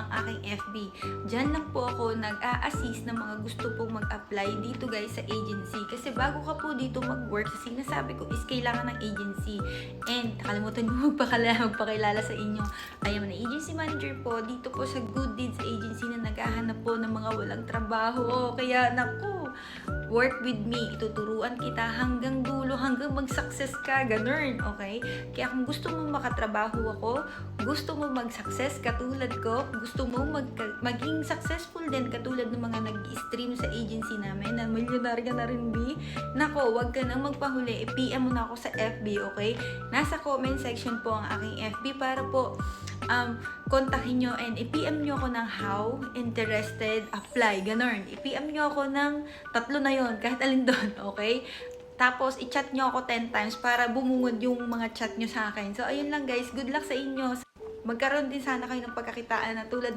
ang aking FB. Diyan lang po ako nag-a-assist ng mga gusto pong mag-apply dito guys sa agency. Kasi bago ka po dito mag-work, sa sinasabi ko is kailangan ng agency. And nakalimutan niyo magpakilala sa inyo. I am an agency manager po dito po sa Good Deeds Agency na naghahanap po ng mga walang trabaho. Kaya naku, work with me. Ituturuan kita hanggang dulo, hanggang mag-success ka. Ganun, okay? Kaya kung gusto mo makatrabaho ako, gusto mo mag-success katulad ko, gusto mo maging successful din katulad ng mga nag-stream sa agency namin na milyonarya na rin, B. Nako, wag ka nang magpahuli. I-PM mo na ako sa FB, okay? Nasa comment section po ang aking FB para po kontakin nyo and i-PM nyo ako ng how, interested, apply, ganun. I-PM nyo ako ng 3 na yon kahit alin doon, okay? Tapos, i-chat nyo ako 10 times para bumungod yung mga chat nyo sa akin. So, ayun lang guys. Good luck sa inyo. Magkaroon din sana kayo ng pagkakitaan na tulad